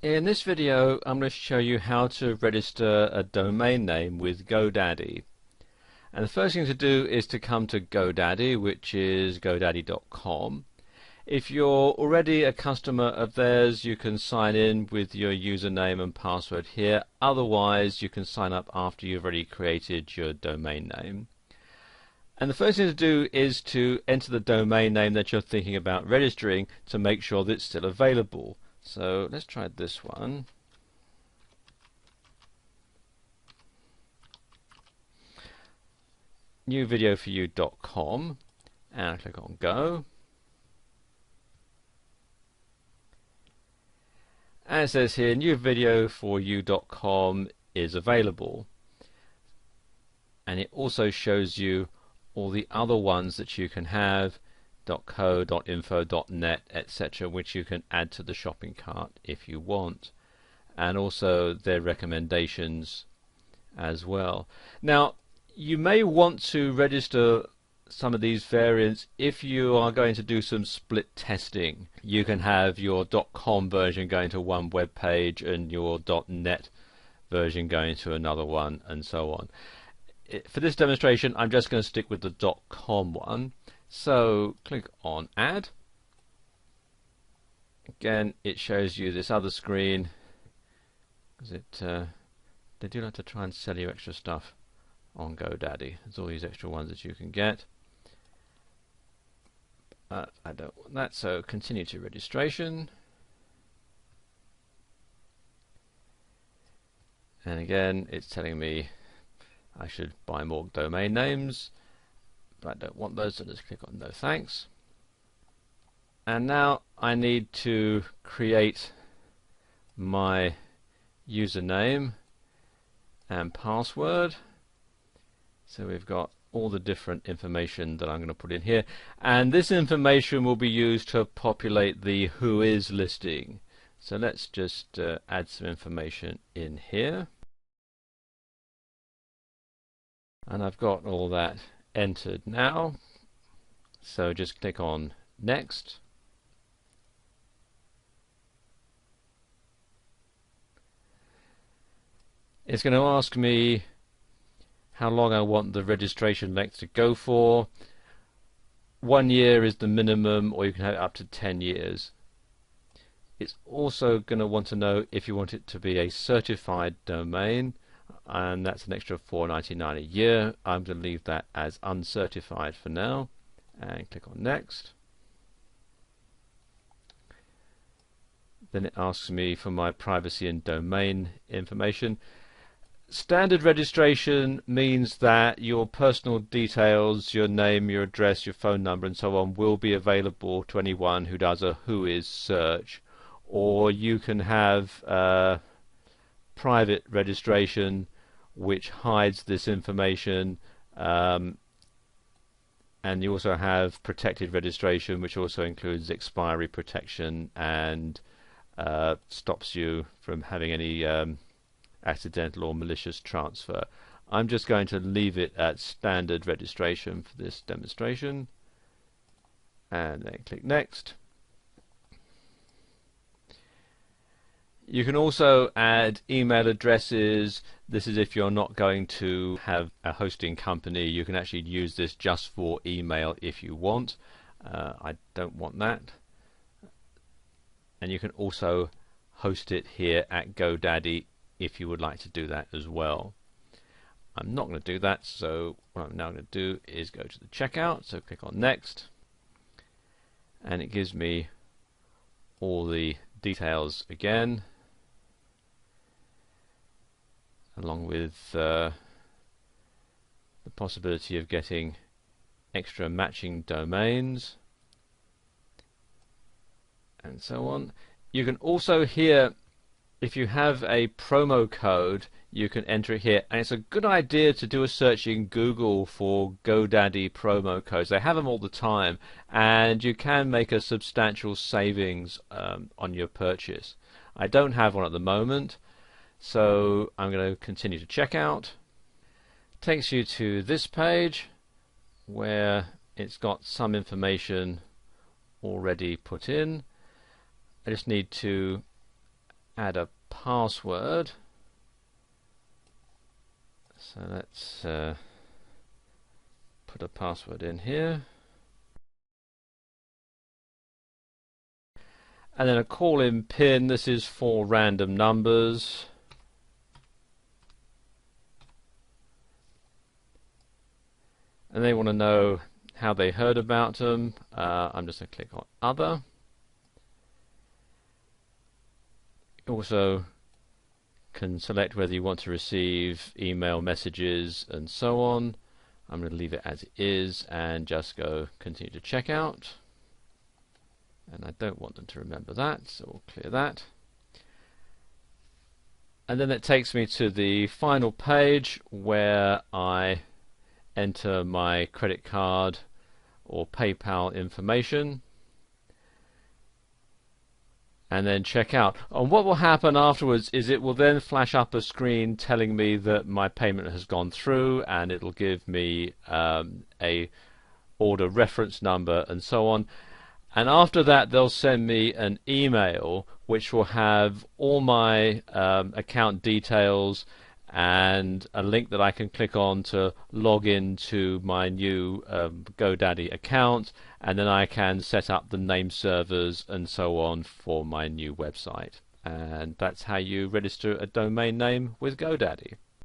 In this video, I'm going to show you how to register a domain name with GoDaddy. And the first thing to do is to come to GoDaddy, which is godaddy.com. If you're already a customer of theirs, you can sign in with your username and password here. Otherwise, you can sign up after you've already created your domain name. And the first thing to do is to enter the domain name that you're thinking about registering to make sure that it's still available. So let's try this one. newvideoforyou.com, and click on Go. And it says here newvideoforyou.com is available. And it also shows you all the other ones that you can have, .co, .info, .net, etc., which you can add to the shopping cart if you want, and also their recommendations as well. Now, you may want to register some of these variants if you are going to do some split testing. You can have your .com version going to one web page and your .net version going to another one, and so on. For this demonstration, I'm just going to stick with the .com one. So click on Add. Again, it shows you this other screen because they do like to try and sell you extra stuff on GoDaddy. There's all these extra ones that you can get. I don't want that, so continue to registration. And again, it's telling me I should buy more domain names, but I don't want those, so just click on no thanks. And now I need to create my username and password. So we've got all the different information that I'm going to put in here, and this information will be used to populate the Who Is listing. So let's just add some information in here. And I've got all that entered now, so just click on Next. It's going to ask me how long I want the registration length to go for. 1 year is the minimum, or you can have it up to 10 years. It's also going to want to know if you want it to be a certified domain, and that's an extra $4.99 a year. I'm going to leave that as uncertified for now, and click on Next. Then it asks me for my privacy and domain information. Standard registration means that your personal details, your name, your address, your phone number, and so on will be available to anyone who does a Who Is search. Or you can have private registration which hides this information, and you also have protected registration, which also includes expiry protection and stops you from having any accidental or malicious transfer. I'm just going to leave it at standard registration for this demonstration, and then click Next. You can also add email addresses. This is if you're not going to have a hosting company. You can actually use this just for email if you want. I don't want that. And you can also host it here at GoDaddy if you would like to do that as well. I'm not going to do that, so what I'm now going to do is go to the checkout. So click on Next, and it gives me all the details again, along with the possibility of getting extra matching domains and so on. You can also here, if you have a promo code, you can enter it here, and it's a good idea to do a search in Google for GoDaddy promo codes. They have them all the time, and you can make a substantial savings on your purchase. I don't have one at the moment, so I'm going to continue to checkout. Takes you to this page where it's got some information already put in. I just need to add a password. So let's put a password in here. And then a call-in pin. This is for random numbers. And they want to know how they heard about them. I'm just going to click on Other. Also can select whether you want to receive email messages and so on. I'm going to leave it as it is and just go continue to checkout. And I don't want them to remember that, so we'll clear that. And then it takes me to the final page where I enter my credit card or PayPal information and then check out. And what will happen afterwards is it will then flash up a screen telling me that my payment has gone through, and it'll give me a order reference number and so on. And after that they'll send me an email which will have all my account details and a link that I can click on to log into my new GoDaddy account, and then I can set up the name servers and so on for my new website. And that's how you register a domain name with GoDaddy.